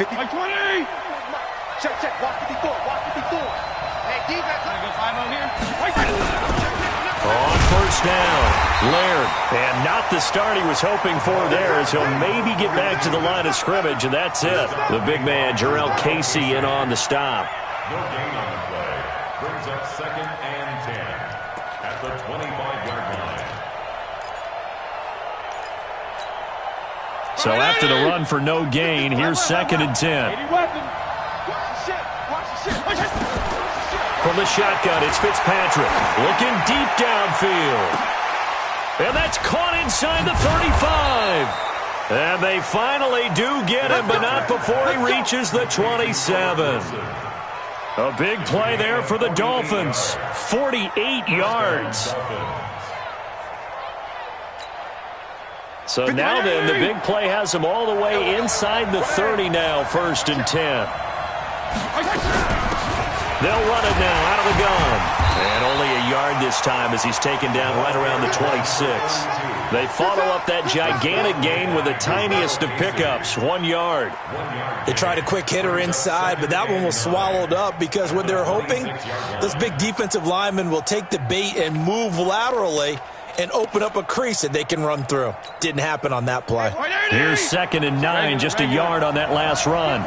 50. 20. Check. Walk 54. Hey, defense. Can I go 5-0 here? On first down, Laird. And not the start he was hoping for there, as he'll maybe get back to the line of scrimmage, and that's it. The big man, Jarrell Casey, in on the stop. No gain on the play. Brings up 2nd and 10 at the 25-yard line. So after the run for no gain, here's 2nd and 10. From the shotgun, it's Fitzpatrick looking deep downfield. And that's caught inside the 35. And they finally do get him, but not before he reaches the 27. A big play there for the Dolphins. 48 yards. So now then, the big play has him all the way inside the 30 now, 1st and 10. They'll run it now out of the gun. And only a yard this time as he's taken down right around the 26. They follow up that gigantic gain with the tiniest of pickups, 1 yard. They tried a quick hitter inside, but that one was swallowed up because what they're hoping, this big defensive lineman will take the bait and move laterally and open up a crease that they can run through. Didn't happen on that play. Here's 2nd and 9, just a yard on that last run.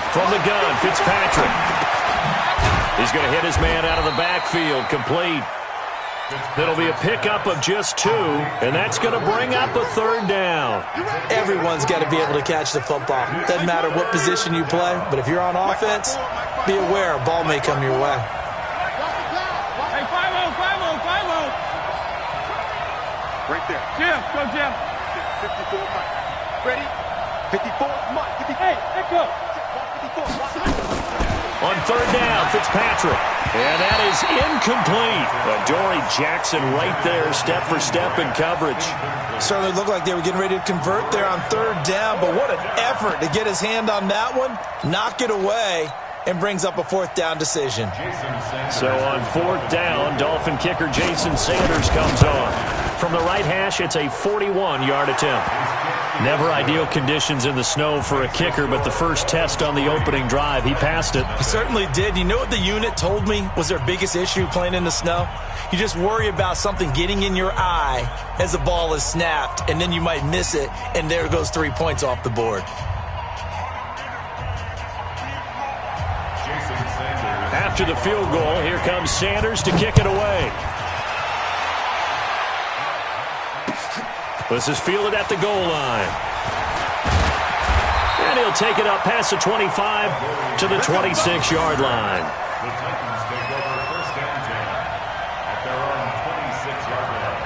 From the gun, Fitzpatrick. He's going to hit his man out of the backfield, complete. It'll be a pickup of just 2, and that's going to bring up a 3rd down. Everyone's got to be able to catch the football. Doesn't matter what position you play, but if you're on offense, be aware a ball may come your way. Hey, 5-0. Right there. Jim, go Jim. 54, Mike. Ready? 54, Mike. Hey, let go. On 3rd down, Fitzpatrick. And that is incomplete. Adoree Jackson right there, step for step in coverage. Certainly looked like they were getting ready to convert there on 3rd down, but what an effort to get his hand on that one, knock it away, and brings up a 4th down decision. So on 4th down, Dolphin kicker Jason Sanders comes on. From the right hash, it's a 41-yard attempt. Never ideal conditions in the snow for a kicker, but the first test on the opening drive, he passed it. He certainly did. You know what the unit told me was their biggest issue playing in the snow? You just worry about something getting in your eye as the ball is snapped, and then you might miss it, and there goes 3 points off the board. After the field goal, here comes Sanders to kick it away. This is fielded at the goal line. And he'll take it up past the 25 to the 26-yard line. The Titans take over 1st and 10 at their own 26-yard line.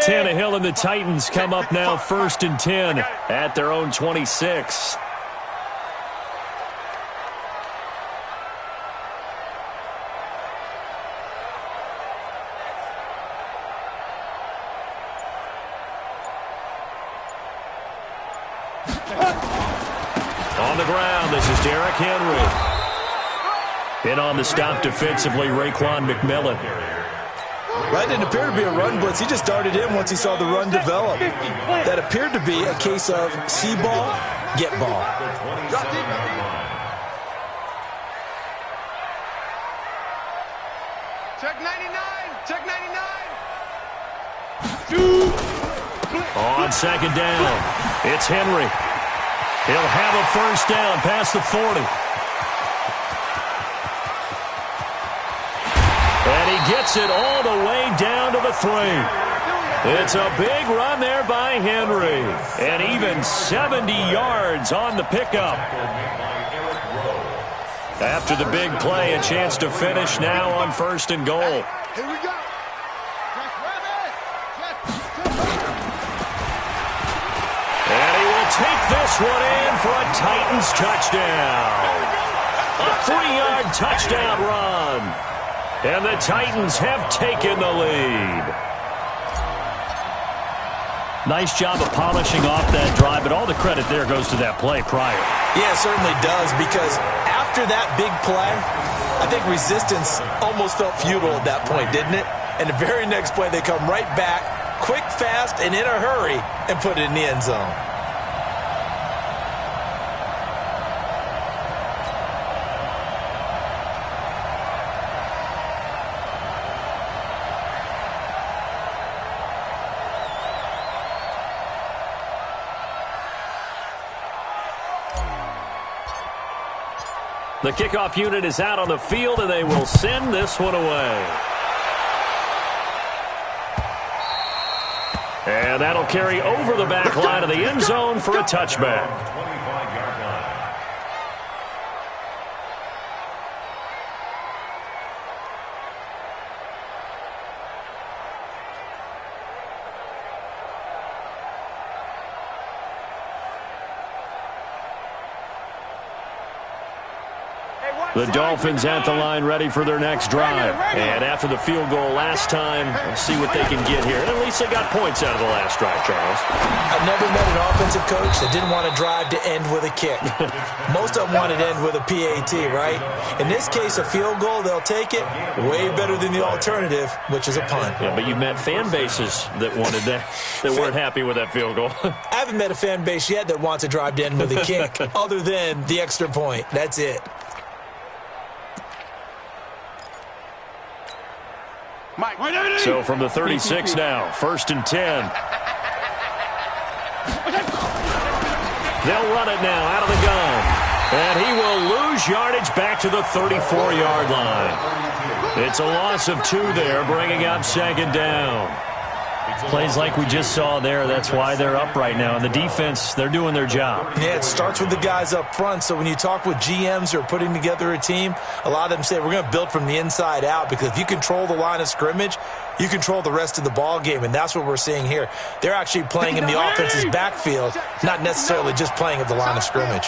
Tannehill and the Titans come up now 1st and 10 at their own 26. On the ground, this is Derrick Henry. In on the stop defensively, Raekwon McMillan. Right, didn't appear to be a run blitz. He just darted in once he saw the run develop. That appeared to be a case of see ball, get ball. Check 99. Check 99. On 2nd down, it's Henry. He'll have a 1st down past the 40. And he gets it all the way down to the 3. It's a big run there by Henry. And even 70 yards on the pickup. After the big play, a chance to finish now on 1st and goal. Here we go. And he will take this one in for a Titans touchdown. A 3-yard touchdown run. And the Titans have taken the lead. Nice job of polishing off that drive, but all the credit there goes to that play prior. Yeah, it certainly does, because after that big play, I think resistance almost felt futile at that point, didn't it? And the very next play, they come right back, quick, fast, and in a hurry, and put it in the end zone. The kickoff unit is out on the field, and they will send this one away. And that'll carry over the back line of the end zone for a touchback. 25-yard line. The Dolphins at the line ready for their next drive. And after the field goal last time, we'll see what they can get here. And at least they got points out of the last drive, Charles. I've never met an offensive coach that didn't want to drive to end with a kick. Most of them want it to end with a PAT, right? In this case, a field goal, they'll take it. Way better than the alternative, which is a punt. Yeah, but you've met fan bases that wanted that, that weren't happy with that field goal. I haven't met a fan base yet that wants to drive to end with a kick, other than the extra point. That's it. So from the 36 now, 1st and 10. They'll run it now out of the gun. And he will lose yardage back to the 34-yard line. It's a loss of 2 there, bringing up 2nd down. Plays like we just saw there, that's why they're up right now. And the defense, they're doing their job. Yeah, it starts with the guys up front. So when you talk with GMs who are putting together a team, a lot of them say we're going to build from the inside out, because if you control the line of scrimmage, you control the rest of the ball game, and that's what we're seeing here. They're actually playing in the offense's backfield, not necessarily just playing at the line of scrimmage.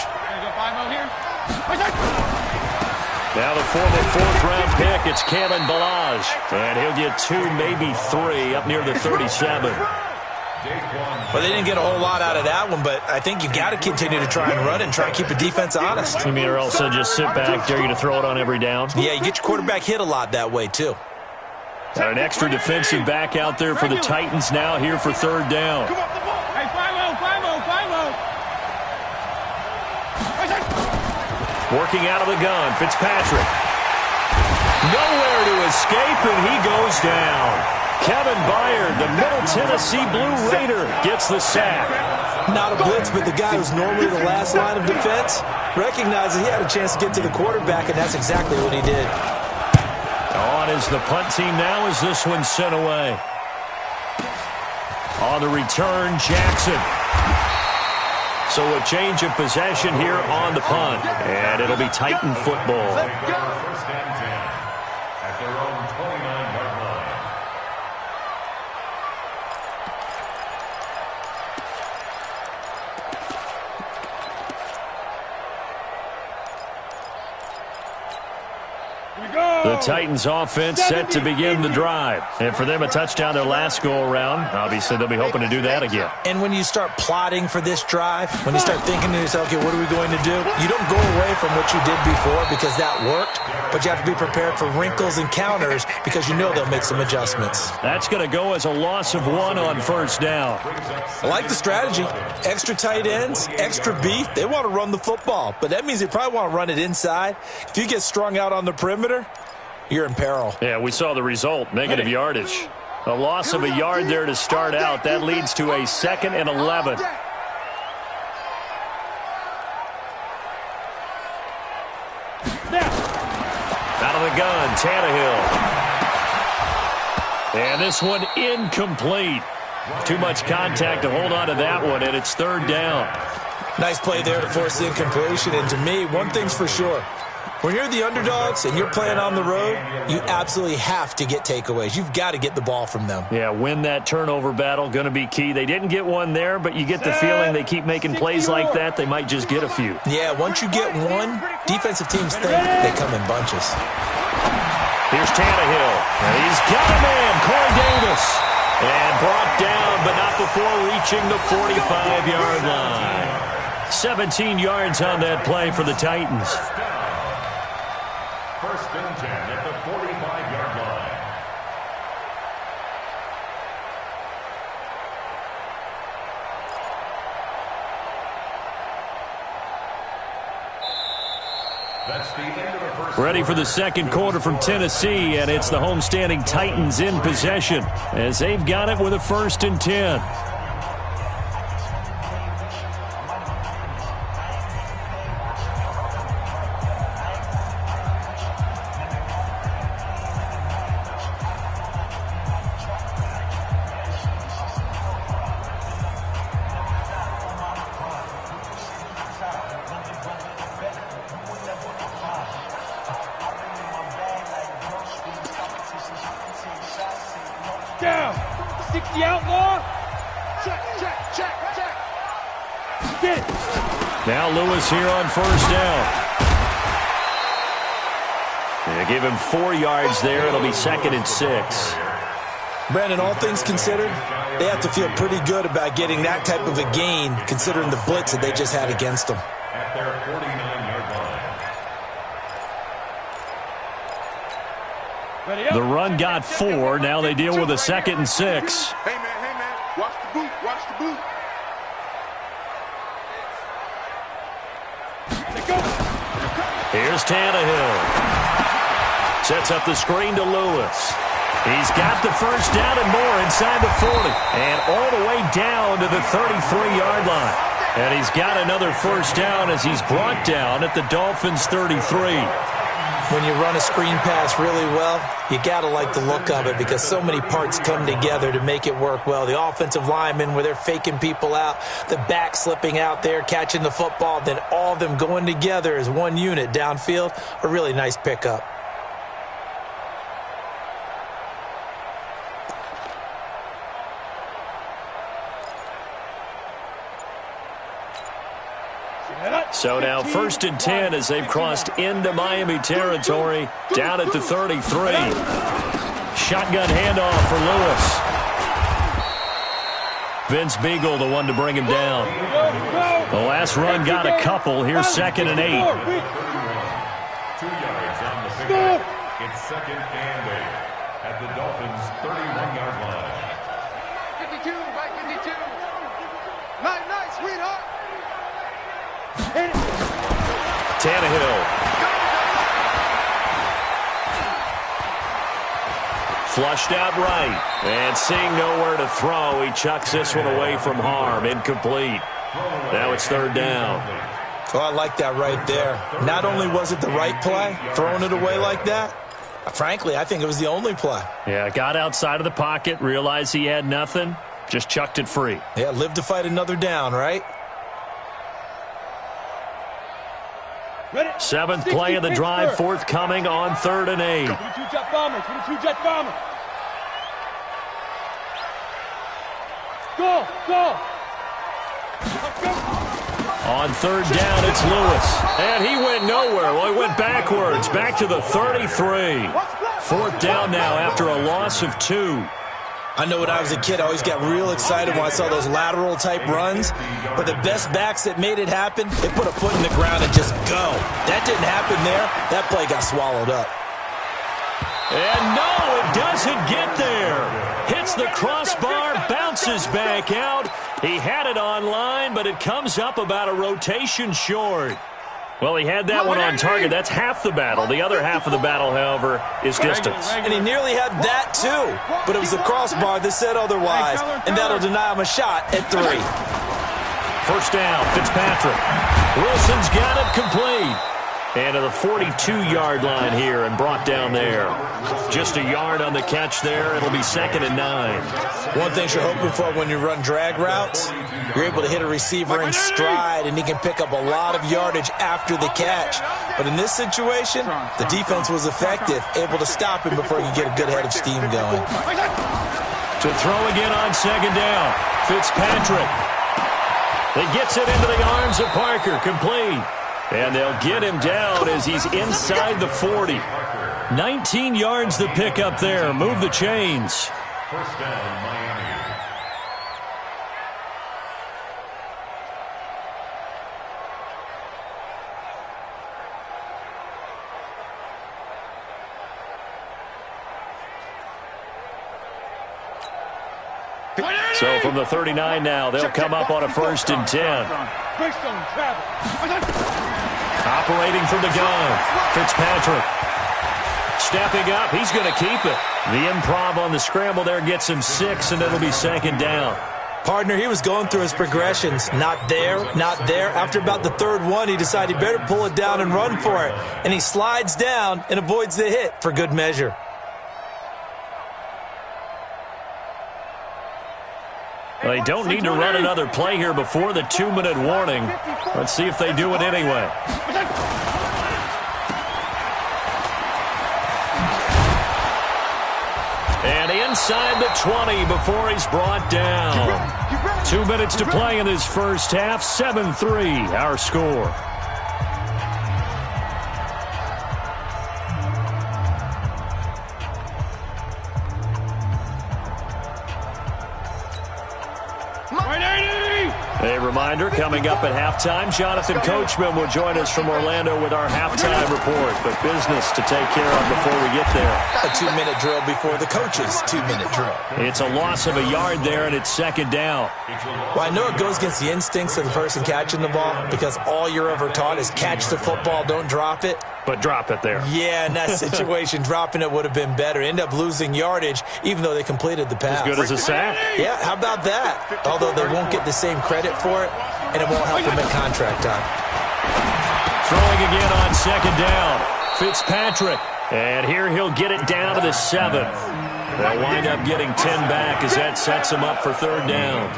Now the former 4th-round pick, it's Kalen Balaj. And he'll get 2, maybe 3, up near the 37. Well, they didn't get a whole lot out of that one, but I think you got to continue to try and run and try and keep the defense honest. You mean, or else they'll just sit back, dare you to throw it on every down? Yeah, you get your quarterback hit a lot that way, too. Got an extra defensive back out there for the Titans now here for 3rd down. Working out of the gun, Fitzpatrick. Nowhere to escape, and he goes down. Kevin Byard, the Middle Tennessee Blue Raider, gets the sack. Not a blitz, but the guy who's normally the last line of defense recognizes he had a chance to get to the quarterback, and that's exactly what he did. On is the punt team now as this one's sent away. On the return, Jackson. So a change of possession here on the punt. And it'll be Titan football. 1st and 10 at their own 29-yard line. The Titans offense set to begin the drive. And for them, a touchdown their last go-around. Obviously, they'll be hoping to do that again. And when you start plotting for this drive, when you start thinking to yourself, okay, what are we going to do? You don't go away from what you did before because that worked, but you have to be prepared for wrinkles and counters because you know they'll make some adjustments. That's going to go as a loss of 1 on 1st down. I like the strategy. Extra tight ends, extra beef. They want to run the football, but that means they probably want to run it inside. If you get strung out on the perimeter, you're in peril. Yeah, we saw the result, negative yardage. A loss of a yard there to start out. That leads to a 2nd and 11. Out of the gun, Tannehill. And this one incomplete. Too much contact to hold on to that one, and it's 3rd down. Nice play there to force the incompletion. And to me, one thing's for sure. When you're the underdogs and you're playing on the road, you absolutely have to get takeaways. You've got to get the ball from them. Yeah, win that turnover battle, going to be key. They didn't get one there, but you get the feeling they keep making plays like that, they might just get a few. Yeah, once you get one, defensive teams think they come in bunches. Here's Tannehill. And he's got a man, Corey Davis. And brought down, but not before reaching the 45-yard line. 17 yards on that play for the Titans. First and 10 at the 45-yard line. That's the end of the first. Ready for the second quarter from Tennessee, and it's the homestanding Titans in possession as they've got it with a 1st and 10. Down. 60 outlaw. Check. Get it. Now Lewis here on 1st down. They give him 4 yards there. It'll be 2nd and 6. Brandon, all things considered, they have to feel pretty good about getting that type of a gain, considering the blitz that they just had against them. At their 49-yard line. The run got 4. Now they deal with a 2nd and 6. Hey, man. Watch the boot. Here's Tannehill. Sets up the screen to Lewis. He's got the 1st down and more inside the 40. And all the way down to the 33-yard line. And he's got another 1st down as he's brought down at the Dolphins' 33. When you run a screen pass really well, you got to like the look of it because so many parts come together to make it work well. The offensive linemen, where they're faking people out, the back slipping out there, catching the football, then all of them going together as one unit downfield, a really nice pickup. So now 1st and 10 as they've crossed into Miami territory, down at the 33. Shotgun handoff for Lewis. Vince Beagle, the one to bring him down. The last run got a couple. Here's 2nd and 8. 2 yards on the pickup. It's 2nd and 8 at the Dolphins' 31-yard line. 52 by 52. Nice, sweetheart. Tannehill. Flushed out right. And seeing nowhere to throw, he chucks this one away from harm. Incomplete. Now it's 3rd down. Oh, I like that right there. Not only was it the right play, throwing it away like that, frankly, I think it was the only play. Yeah, got outside of the pocket, realized he had nothing, just chucked it free. Yeah, live to fight another down, right? 7th play of the drive, forthcoming on 3rd and 8. 22 jet bomber. Go. On 3rd down, it's Lewis. And he went nowhere. Well, he went backwards, back to the 33. 4th down now after a loss of 2. I know when I was a kid, I always got real excited when I saw those lateral-type runs. But the best backs that made it happen, they put a foot in the ground and just go. That didn't happen there. That play got swallowed up. And no, it doesn't get there. Hits the crossbar, bounces back out. He had it online, but it comes up about a rotation short. Well, he had that one on target. That's half the battle. The other half of the battle, however, is distance. And he nearly had that, too. But it was the crossbar that said otherwise, and that'll deny him a shot at 3. 1st down, Fitzpatrick. Wilson's got it complete. And to the 42-yard line here and brought down there. Just a yard on the catch there. It'll be 2nd and 9. One thing you're hoping for when you run drag routes, you're able to hit a receiver in stride, and he can pick up a lot of yardage after the catch. But in this situation, the defense was effective, able to stop him before he could get a good head of steam going. To throw again on 2nd down, Fitzpatrick. He gets it into the arms of Parker, complete. And they'll get him down as he's inside the 40. 19 yards to pick up there. Move the chains. 1st down, Miami. So from the 39 now, they'll come up on a 1st and 10. Operating from the gun, Fitzpatrick. Stepping up, he's going to keep it. The improv on the scramble there gets him 6, and it'll be 2nd down. Partner, he was going through his progressions. Not there, not there. After about the 3rd one, he decided he better pull it down and run for it. And he slides down and avoids the hit for good measure. They don't need to run another play here before the 2-minute warning. Let's see if they do it anyway. And inside the 20 before he's brought down. 2 minutes to play in this first half. 7-3, our score. A reminder, coming up at halftime, Jonathan Coachman will join us from Orlando with our halftime report. But business to take care of before we get there. A 2-minute drill before the coach's 2-minute drill. It's a loss of a yard there, and it's 2nd down. Well, I know it goes against the instincts of the person catching the ball because all you're ever taught is catch the football, don't drop it. But drop it there. Yeah, in that situation, dropping it would have been better. End up losing yardage, even though they completed the pass. As good as a sack? Yeah, how about that? Although they won't get the same credit for it, and it won't help them at contract time. Throwing again on 2nd down. Fitzpatrick. And here he'll get it down to the 7. They'll wind up getting 10 back as that sets him up for 3rd down.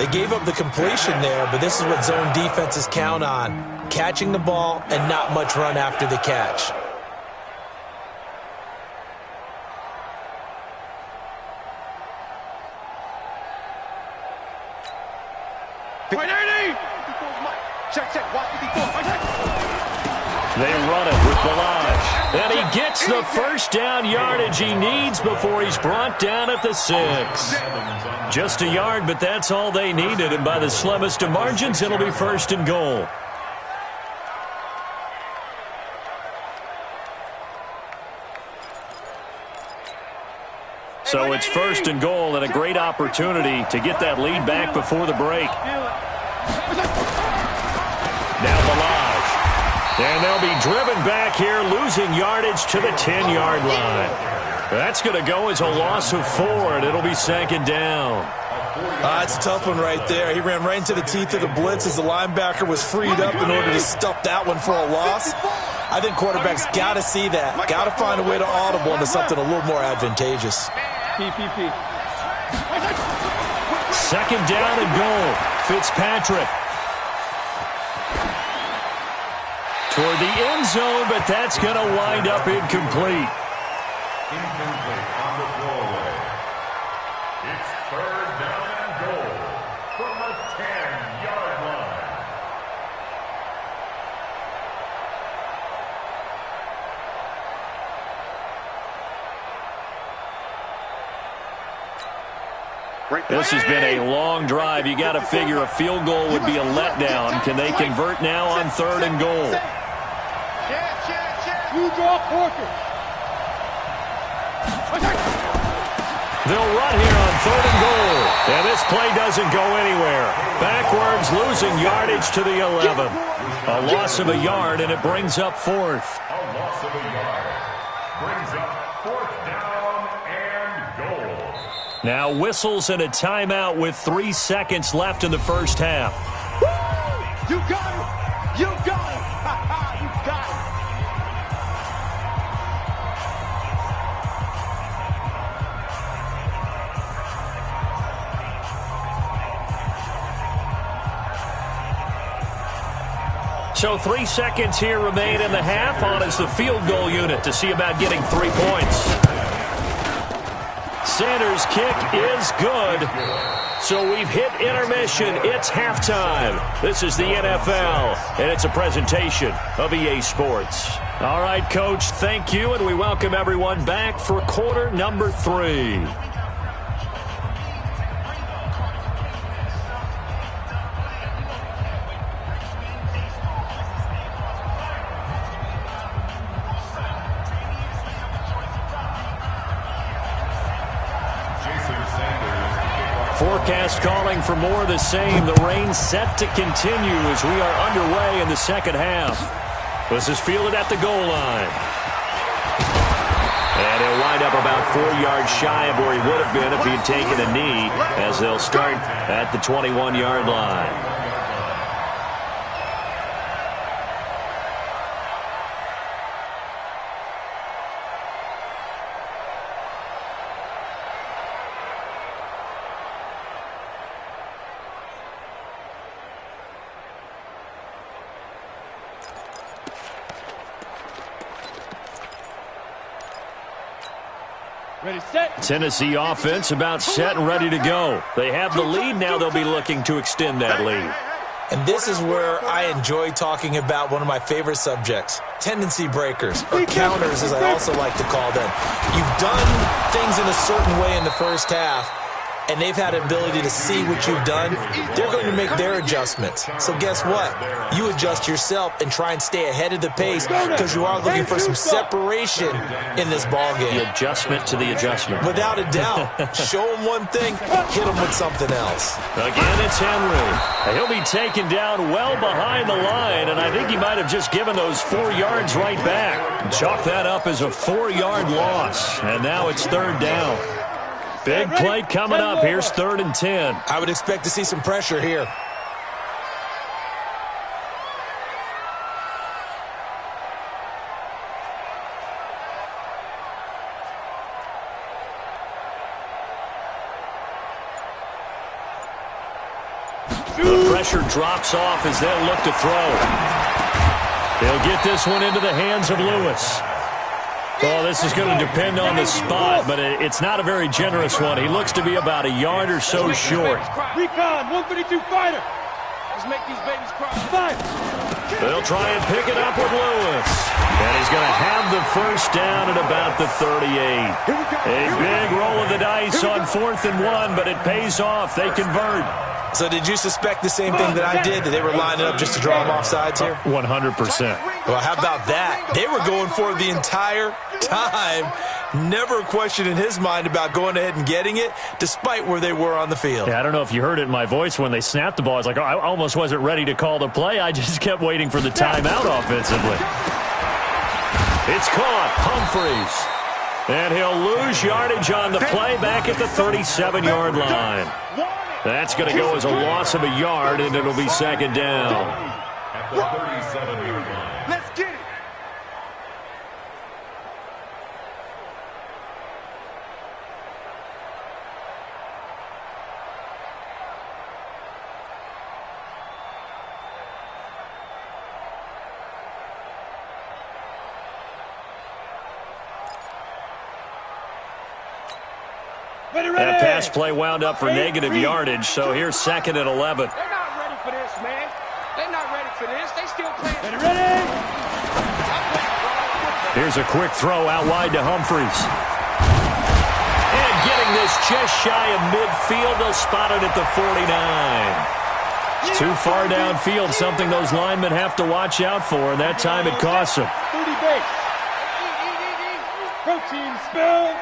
They gave up the completion there, but this is what zone defenses count on. Catching the ball and not much run after the catch. They run it with Balaj. And he gets the 1st down yardage he needs before he's brought down at the 6. Just a yard, but that's all they needed. And by the slimmest of margins, it'll be 1st and goal. So it's 1st and goal and a great opportunity to get that lead back before the break. Now Balaj. And they'll be driven back here, losing yardage to the 10-yard line. That's going to go as a loss of 4, and it'll be 2nd down. It's a tough one right there. He ran right into the teeth of the blitz as the linebacker was freed up in order to stuff that one for a loss. I think quarterbacks got to see that. Got to find a way to audible into something a little more advantageous. 2nd down and goal. Fitzpatrick. Toward the end zone, but that's going to wind up incomplete. Incomplete on the throwaway. It's 3rd down and goal from the 10-yard line. This has been a long drive. You got to figure a field goal would be a letdown. Can they convert now on 3rd and goal? They'll run here on 3rd and goal. And this play doesn't go anywhere. Backwards, losing yardage to the 11. A loss of a yard, and it brings up 4th. A loss of a yard brings up 4th down and goal. Now whistles and a timeout with 3 seconds left in the first half. You got it! You got it! You got it! So 3 seconds here remain in the half. On is the field goal unit to see about getting 3 points. Sanders' kick is good. So we've hit intermission. It's halftime. This is the NFL, and it's a presentation of EA Sports. All right, Coach, thank you, and we welcome everyone back for quarter number 3. forecast calling for more of the same. The rain set to continue as we are underway in the second half. This is fielded at the goal line. And he'll wind up about 4 yards shy of where he would have been if he'd taken a knee, as they'll start at the 21-yard line. Ready, set. Tennessee offense about set and ready to go. They have the lead. Now they'll be looking to extend that lead. And this is where I enjoy talking about one of my favorite subjects, tendency breakers, or counters as I also like to call them. You've done things in a certain way in the first half, and they've had an ability to see what you've done. They're going to make their adjustments. So guess what? You adjust yourself and try and stay ahead of the pace because you are looking for some separation in this ballgame. The adjustment to the adjustment. Without a doubt. Show them one thing, hit them with something else. Again, it's Henry. He'll be taken down well behind the line, and I think he might have just given those 4 yards right back. Chalk that up as a 4-yard loss, and now it's third down. Big play coming up. Here's 3rd and 10. I would expect to see some pressure here. The pressure drops off as they'll look to throw. They'll get this one into the hands of Lewis. Well, this is going to depend on the spot, but it's not a very generous one. He looks to be about a yard or so short. Recon, 132 fighter. Let's make these babies cry. Fight. They'll try and pick it up with Lewis. And he's going to have the first down at about the 38. A big roll of the dice on 4th and 1, but it pays off. They convert. So did you suspect the same thing that I did, that they were lining up just to draw them off sides here? 100%. Well, how about that? They were going for it the entire time. Never a question in his mind about going ahead and getting it, despite where they were on the field. Yeah, I don't know if you heard it in my voice when they snapped the ball. I was like, oh, I almost wasn't ready to call the play. I just kept waiting for the timeout offensively. It's caught. Humphreys. And he'll lose yardage on the play back at the 37-yard line. That's going to go as a loss of a yard, and it'll be 2nd down. At the 37-yard line. Let's get it. That pass play wound up for negative yardage, so here's 2nd and 11. They're not ready for this, man. They're not ready for this. They still playing. Ready? Here's a quick throw out wide to Humphreys. And getting this just shy of midfield, they'll spot it at the 49. Too far downfield, something those linemen have to watch out for, and that time it costs them. 30 base. Protein spill.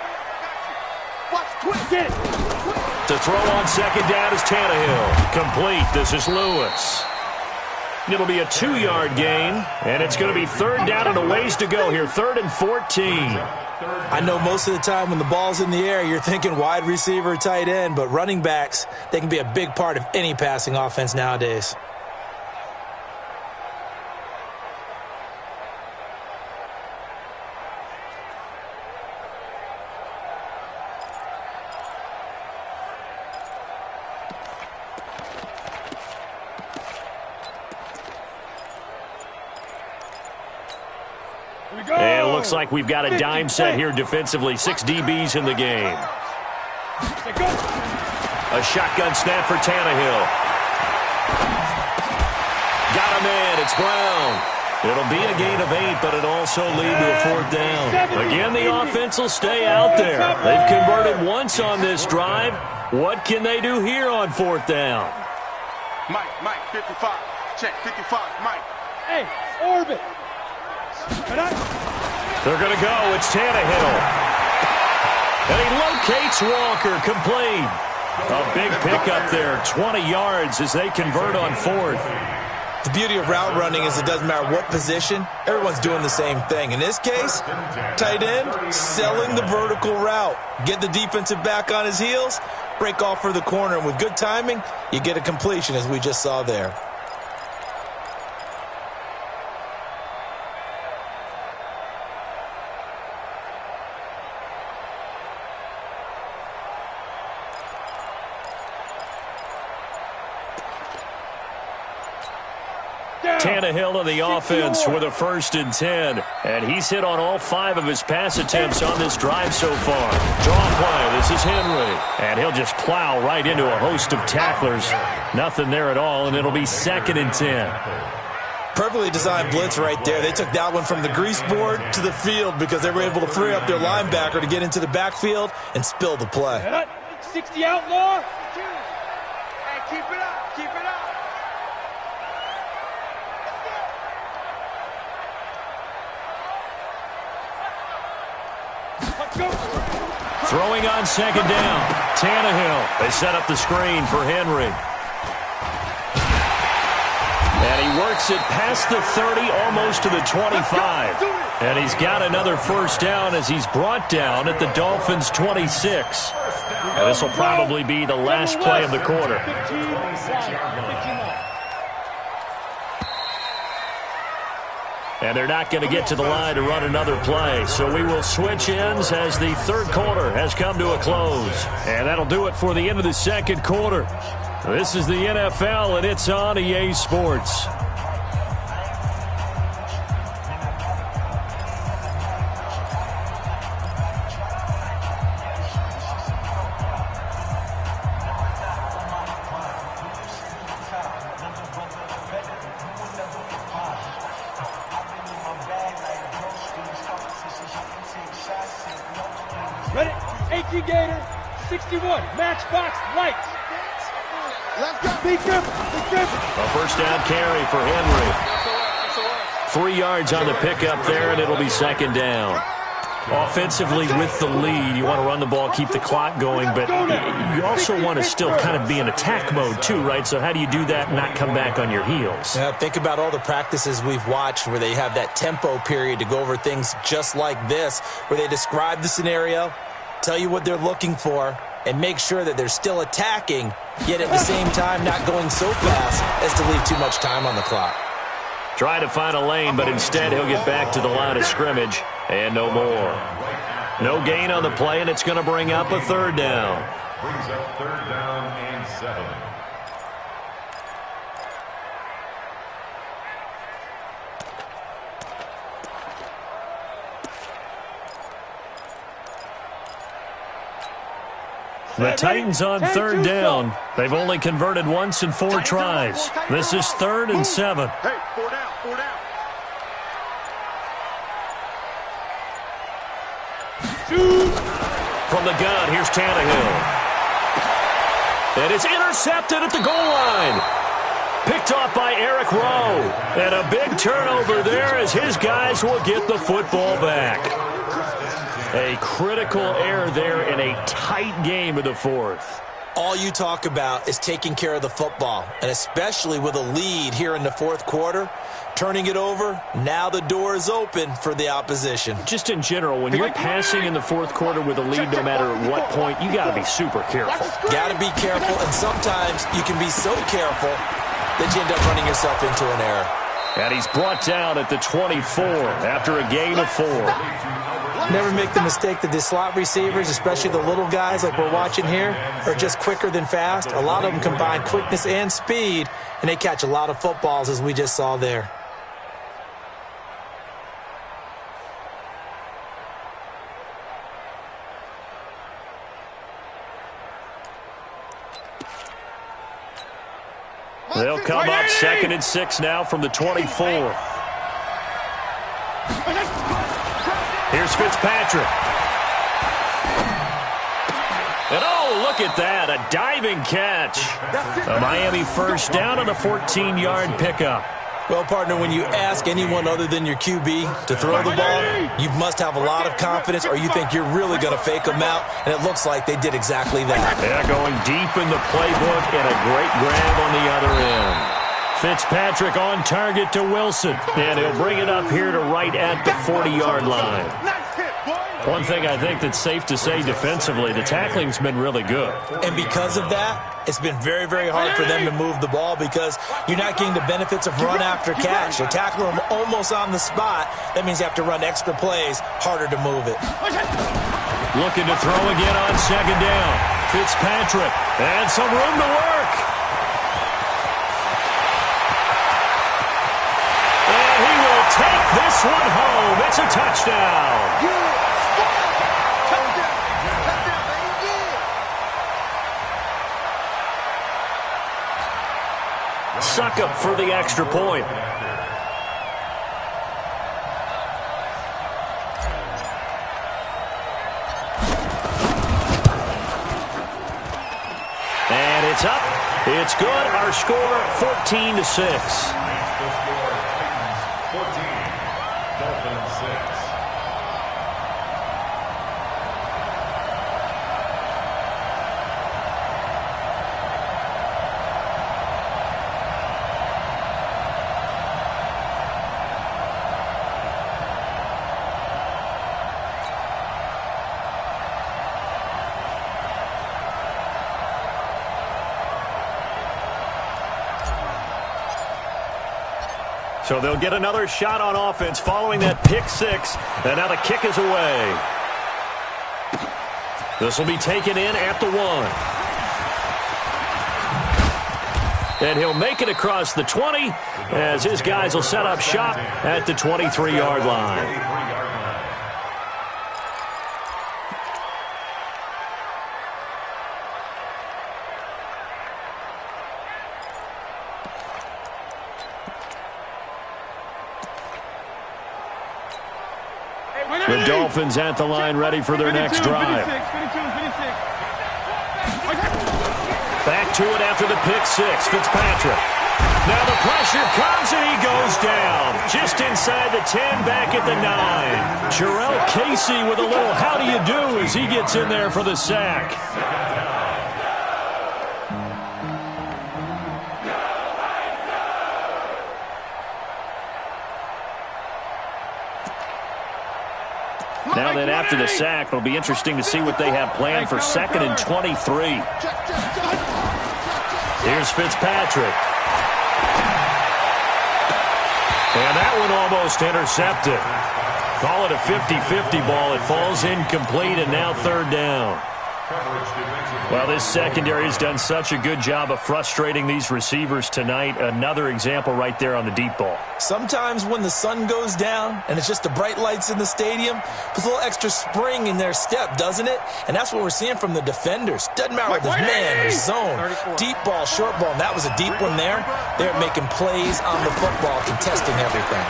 Get it. To throw on 2nd down is Tannehill. Complete. This is Lewis. It'll be a 2-yard gain, and it's going to be 3rd down and a ways to go here. 3rd and 14. I know most of the time when the ball's in the air, you're thinking wide receiver, tight end, but running backs, they can be a big part of any passing offense nowadays. And it looks like we've got a dime set here defensively. 6 DBs in the game. A shotgun snap for Tannehill. Got him in. It's Brown. It'll be a gain of 8, but it'll also lead to a 4th down. Again, the offense will stay out there. They've converted once on this drive. What can they do here on 4th down? Mike, 55. Check, 55, Mike. Hey, orbit. They're going to go. It's Tannehill. And he locates Walker. Complete. A big pickup there, 20 yards as they convert on fourth. The beauty of route running is it doesn't matter what position, everyone's doing the same thing. In this case, tight end, selling the vertical route. Get the defensive back on his heels, break off for the corner, and with good timing, you get a completion as we just saw there. Tannehill on the offense with a 1st and 10. And he's hit on all 5 of his pass attempts on this drive so far. Draw play, this is Henry. And he'll just plow right into a host of tacklers. Nothing there at all, and it'll be 2nd and 10. Perfectly designed blitz right there. They took that one from the grease board to the field because they were able to free up their linebacker to get into the backfield and spill the play. 60 outlaw. Hey, keep it up, keep it up. Throwing on 2nd down. Tannehill. They set up the screen for Henry. And he works it past the 30, almost to the 25. And he's got another 1st down as he's brought down at the Dolphins' 26. And this will probably be the last play of the quarter. And they're not going to get to the line to run another play. So we will switch ends as the 3rd quarter has come to a close. And that'll do it for the end of the 2nd quarter. This is the NFL, and it's on EA Sports. Ready? 18 Gator, 61, matchbox lights. Let's go. Be careful. A 1st down carry for Henry. 3 yards on the pickup there, and it'll be 2nd down. Offensively with the lead, you want to run the ball, keep the clock going, but you also want to still kind of be in attack mode too, right? So how do you do that and not come back on your heels? Yeah, think about all the practices we've watched where they have that tempo period to go over things just like this, where they describe the scenario, tell you what they're looking for, and make sure that they're still attacking, yet at the same time not going so fast as to leave too much time on the clock. Try to find a lane, but instead he'll get back to the line of scrimmage, and no more. No gain on the play, and it's going to bring up a 3rd down. Brings up 3rd down and 7. The Titans on 3rd down. They've only converted once in 4 tries. This is 3rd and 7. Hey, 4 down, 4 down. From the gun, here's Tannehill. And it's intercepted at the goal line. Picked off by Eric Rowe. And a big turnover there as his guys will get the football back. A critical error there in a tight game of the 4th. All you talk about is taking care of the football, and especially with a lead here in the 4th quarter, turning it over, now the door is open for the opposition. Just in general, when you're passing in the 4th quarter with a lead, no matter what point, you got to be super careful. Got to be careful, and sometimes you can be so careful that you end up running yourself into an error. And he's brought down at the 24 after a gain of 4. Never make the mistake that the slot receivers, especially the little guys like we're watching here, are just quicker than fast. A lot of them combine quickness and speed, and they catch a lot of footballs, as we just saw there. They'll come up 2nd and 6 now from the 24. Here's Fitzpatrick. And oh, look at that, a diving catch. A Miami 1st down on the 14-yard pickup. Well, partner, when you ask anyone other than your QB to throw the ball, you must have a lot of confidence or you think you're really going to fake them out, and it looks like they did exactly that. Yeah, going deep in the playbook and a great grab on the other end. Fitzpatrick on target to Wilson, and he'll bring it up here to right at the 40-yard line. One thing I think that's safe to say defensively, the tackling's been really good. And because of that, it's been very, very hard for them to move the ball because you're not getting the benefits of run after catch. You tackle them almost on the spot. That means you have to run extra plays, harder to move it. Looking to throw again on second down. Fitzpatrick, and some room to work. And he will take this one home. It's a touchdown. Suck up for the extra point. And it's up. It's good. Our score 14-6. The score, Titans 14, Dolphins 6. So they'll get another shot on offense following that pick six. And now the kick is away. This will be taken in at the 1. And he'll make it across the 20 as his guys will set up shop at the 23-yard line. The Dolphins at the line ready for their next drive. Back to it after the pick six. Fitzpatrick. Now the pressure comes and he goes down. Just inside the 10, back at the 9. Jarrell Casey with a little how do you do as he gets in there for the sack. Now then, after the sack, it'll be interesting to see what they have planned for 2nd and 23. Here's Fitzpatrick. And that one almost intercepted. Call it a 50-50 ball. It falls incomplete, and now 3rd down. Well, this secondary has done such a good job of frustrating these receivers tonight. Another example right there on the deep ball. Sometimes when the sun goes down and it's just the bright lights in the stadium, puts a little extra spring in their step, doesn't it? And that's what we're seeing from the defenders. Doesn't matter whether it's man or zone. Deep ball, short ball, and that was a deep one there. They're making plays on the football, contesting everything.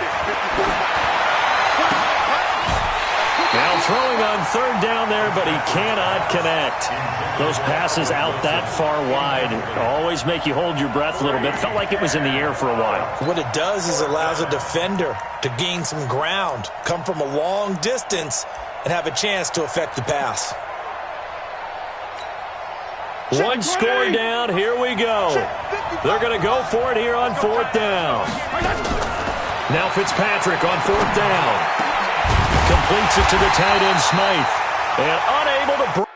Now throwing on 3rd down there, but he cannot connect. Those passes out that far wide always make you hold your breath a little bit. Felt like it was in the air for a while. What it does is it allows a defender to gain some ground, come from a long distance, and have a chance to affect the pass. One score down. Here we go. They're going to go for it here on 4th down. Now Fitzpatrick on 4th down. Completes it to the tight end, Smythe. And unable to break.